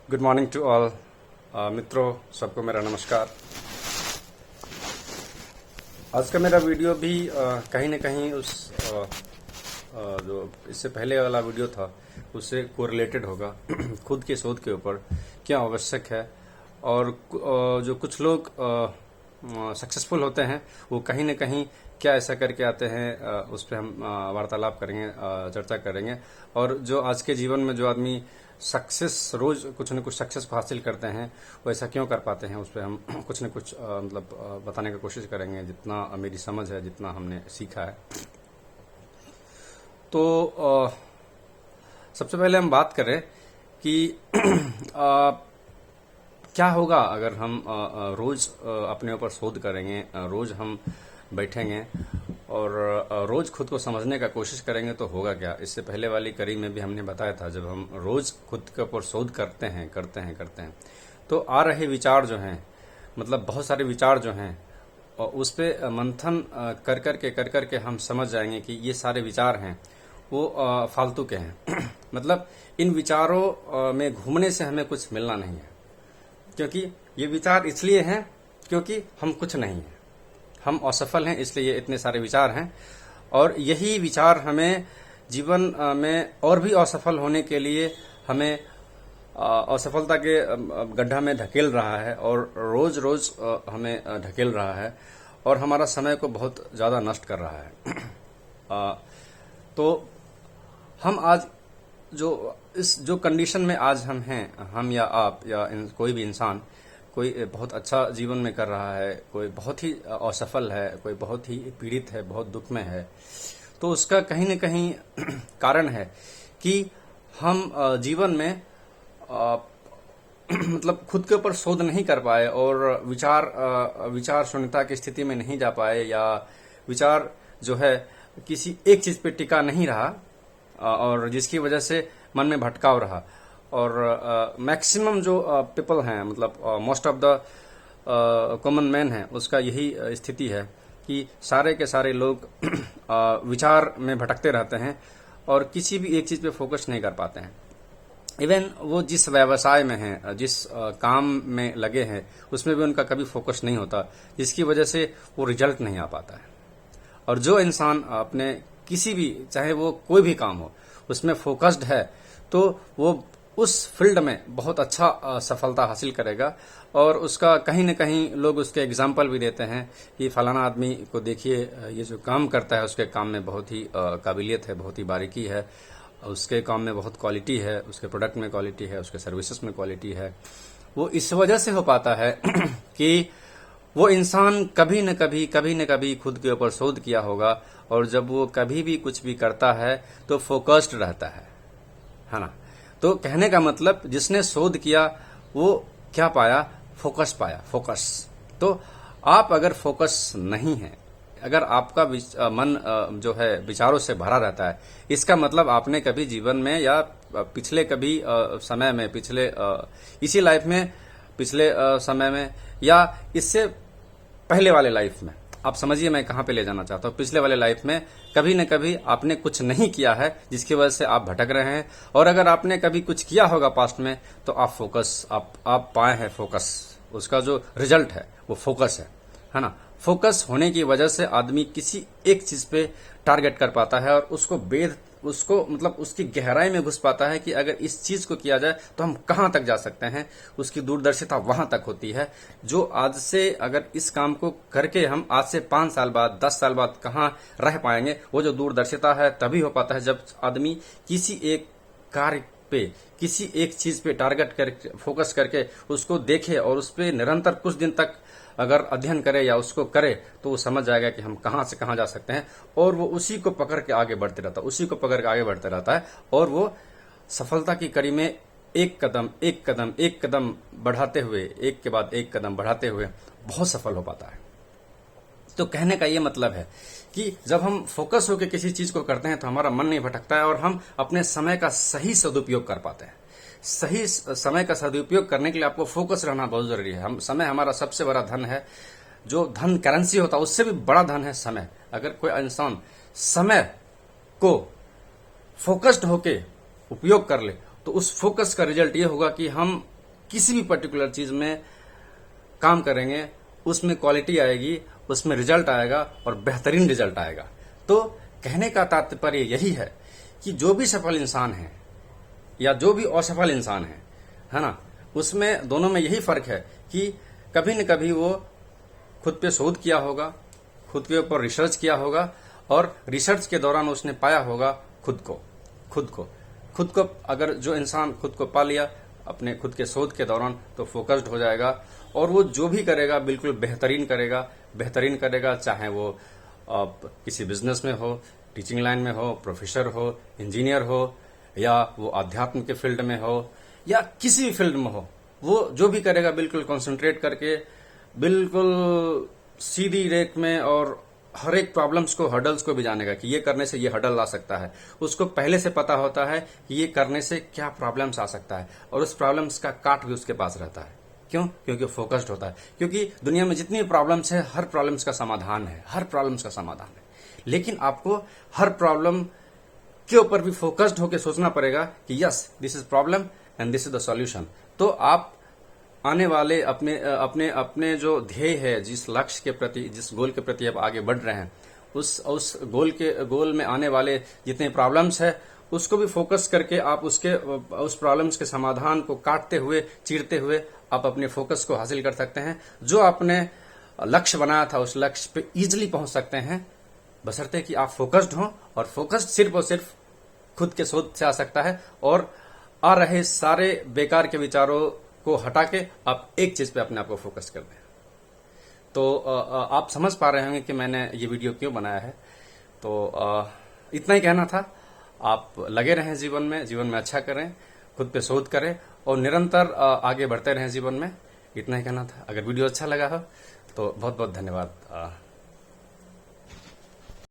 Good morning to all मित्रों, सबको मेरा नमस्कार। आज का मेरा वीडियो भी कहीं न कहीं उस जो इससे पहले वाला वीडियो था उससे कोरिलेटेड होगा। खुद के शोध के ऊपर क्या आवश्यक है और जो कुछ लोग सक्सेसफुल होते हैं वो कहीं न कहीं क्या ऐसा करके आते हैं, उस पर हम वार्तालाप करेंगे, चर्चा करेंगे। और जो आज के जीवन में जो आदमी सक्सेस रोज कुछ न कुछ सक्सेस को हासिल करते हैं वो ऐसा क्यों कर पाते हैं, उस पर हम कुछ न कुछ बताने की कोशिश करेंगे, जितना मेरी समझ है, जितना हमने सीखा है। तो सबसे पहले हम बात करें कि क्या होगा अगर हम रोज अपने ऊपर शोध करेंगे, रोज हम बैठेंगे और रोज खुद को समझने का कोशिश करेंगे तो होगा क्या। इससे पहले वाली कड़ी में भी हमने बताया था, जब हम रोज खुद के ऊपर शोध करते हैं तो आ रहे विचार जो हैं, मतलब बहुत सारे विचार जो हैं, और उस पे मंथन कर करके हम समझ जाएंगे कि ये सारे विचार हैं वो फालतू के हैं। मतलब इन विचारों में घूमने से हमें कुछ मिलना नहीं है, क्योंकि ये विचार इसलिए हैं क्योंकि हम कुछ नहीं हैं, हम असफल हैं, इसलिए ये इतने सारे विचार हैं। और यही विचार हमें जीवन में और भी असफल होने के लिए हमें असफलता के गड्ढा में ढकेल रहा है और रोज रोज हमें ढकेल रहा है और हमारा समय को बहुत ज्यादा नष्ट कर रहा है। तो हम आज जो कंडीशन में आज हम हैं, हम या आप या कोई भी इंसान, कोई बहुत अच्छा जीवन में कर रहा है, कोई बहुत ही असफल है, कोई बहुत ही पीड़ित है, बहुत दुख में है, तो उसका कहीं न कहीं कारण है कि हम जीवन में मतलब खुद के ऊपर शोध नहीं कर पाए और विचार शून्यता की स्थिति में नहीं जा पाए, या विचार जो है किसी एक चीज पे टिका नहीं रहा और जिसकी वजह से मन में भटकाव रहा। और मैक्सिमम जो पीपल हैं, मतलब most of the common man हैं, उसका यही स्थिति है कि सारे के सारे लोग विचार में भटकते रहते हैं और किसी भी एक चीज पे फोकस नहीं कर पाते हैं। इवन वो जिस व्यवसाय में हैं, जिस काम में लगे हैं, उसमें भी उनका कभी फोकस नहीं होता, जिसकी वजह से वो रिजल्ट नहीं आ पाता है। और जो इंसान अपने किसी भी, चाहे वो कोई भी काम हो, उसमें फोकस्ड है तो वो उस फील्ड में बहुत अच्छा सफलता हासिल करेगा। और उसका कहीं न कहीं लोग उसके एग्जाम्पल भी देते हैं कि फलाना आदमी को देखिए, ये जो काम करता है उसके काम में बहुत ही काबिलियत है, बहुत ही बारीकी है, उसके काम में बहुत क्वालिटी है, उसके प्रोडक्ट में क्वालिटी है, उसके सर्विसेज में क्वालिटी है। वो इस वजह से हो पाता है कि वो इंसान कभी न कभी खुद के ऊपर शोध किया होगा, और जब वो कभी भी कुछ भी करता है तो फोकस्ड रहता है ना। तो कहने का मतलब, जिसने शोध किया वो क्या पाया? फोकस पाया, फोकस। तो आप अगर फोकस नहीं है, अगर आपका मन जो है विचारों से भरा रहता है, इसका मतलब आपने कभी जीवन में या पिछले कभी समय में, पिछले इसी लाइफ में, पिछले समय में, या इससे पहले वाले लाइफ में, आप समझिए मैं कहां पे ले जाना चाहता हूं, पिछले वाले लाइफ में कभी न कभी आपने कुछ नहीं किया है जिसकी वजह से आप भटक रहे हैं। और अगर आपने कभी कुछ किया होगा पास्ट में तो आप फोकस, आप पाए हैं फोकस, उसका जो रिजल्ट है वो फोकस है ना। फोकस होने की वजह से आदमी किसी एक चीज पे टारगेट कर पाता है और उसको मतलब उसकी गहराई में घुस पाता है कि अगर इस चीज को किया जाए तो हम कहां तक जा सकते हैं, उसकी दूरदर्शिता वहां तक होती है। जो आज से, अगर इस काम को करके हम आज से 5 साल बाद, 10 साल बाद कहां रह पाएंगे, वो जो दूरदर्शिता है तभी हो पाता है जब आदमी किसी एक कार्य पे, किसी एक चीज पे टारगेट करके, फोकस करके उसको देखे और उस पे निरंतर कुछ दिन तक अगर अध्ययन करे या उसको करे तो वो समझ जाएगा कि हम कहां से कहां जा सकते हैं, और वो उसी को पकड़ के आगे बढ़ते रहता है, उसी को पकड़ के आगे बढ़ते रहता है, और वो सफलता की कड़ी में एक कदम बढ़ाते हुए, एक के बाद एक कदम बढ़ाते हुए बहुत सफल हो पाता है। तो कहने का ये मतलब है कि जब हम फोकस होकर किसी चीज को करते हैं तो हमारा मन नहीं भटकता है और हम अपने समय का सही सदुपयोग कर पाते हैं। सही समय का सदुपयोग करने के लिए आपको फोकस रहना बहुत जरूरी है। समय हमारा सबसे बड़ा धन है। जो धन करेंसी होता है उससे भी बड़ा धन है समय। अगर कोई इंसान समय को फोकस्ड होके उपयोग कर ले तो उस फोकस का रिजल्ट ये होगा कि हम किसी भी पर्टिकुलर चीज में काम करेंगे उसमें क्वालिटी आएगी, उसमें रिजल्ट आएगा और बेहतरीन रिजल्ट आएगा। तो कहने का तात्पर्य यही है कि जो भी सफल इंसान है या जो भी असफल इंसान है ना, उसमें दोनों में यही फर्क है कि कभी न कभी वो खुद पे शोध किया होगा, खुद के ऊपर रिसर्च किया होगा और रिसर्च के दौरान उसने पाया होगा खुद को अगर जो इंसान खुद को पा लिया अपने खुद के शोध के दौरान तो फोकस्ड हो जाएगा और वो जो भी करेगा बिल्कुल बेहतरीन करेगा, चाहे वो किसी बिजनेस में हो, टीचिंग लाइन में हो, प्रोफेसर हो, इंजीनियर हो या वो आध्यात्म के फील्ड में हो या किसी भी फील्ड में हो, वो जो भी करेगा बिल्कुल कंसंट्रेट करके, बिल्कुल सीधी रेख में और हर एक प्रॉब्लम्स को, हर्डल्स को भी जानेगा कि ये करने से ये हर्डल आ सकता है। उसको पहले से पता होता है कि ये करने से क्या प्रॉब्लम्स आ सकता है और उस प्रॉब्लम्स का काट भी उसके पास रहता है। क्यों? क्योंकि फोकस्ड होता है। क्योंकि दुनिया में जितनी प्रॉब्लम्स है हर प्रॉब्लम्स का समाधान है, लेकिन आपको हर प्रॉब्लम के ऊपर भी फोकस्ड होकर सोचना पड़ेगा कि yes, this is problem and this is the solution. तो आप आने वाले अपने जो ध्येय है, जिस लक्ष्य के प्रति, जिस गोल के प्रति आप आगे बढ़ रहे हैं, उस गोल में आने वाले जितने प्रॉब्लम्स है उसको भी फोकस करके आप उस प्रॉब्लम्स के समाधान को काटते हुए, चीरते हुए आप अपने फोकस को हासिल कर सकते हैं। जो आपने लक्ष्य बनाया था उस लक्ष्य पे इजीली पहुंच सकते हैं, बशर्ते कि आप फोकस्ड हों। और फोकस्ड सिर्फ और सिर्फ खुद के शोध से आ सकता है और आ रहे सारे बेकार के विचारों को हटा के आप एक चीज पे अपने आप को फोकस कर दें। तो आप समझ पा रहे होंगे कि मैंने ये वीडियो क्यों बनाया है। तो इतना ही कहना था। आप लगे रहें जीवन में अच्छा करें, खुद पे शोध करें और निरंतर आगे बढ़ते रहें जीवन में। इतना ही कहना था। अगर वीडियो अच्छा लगा हो तो बहुत बहुत धन्यवाद।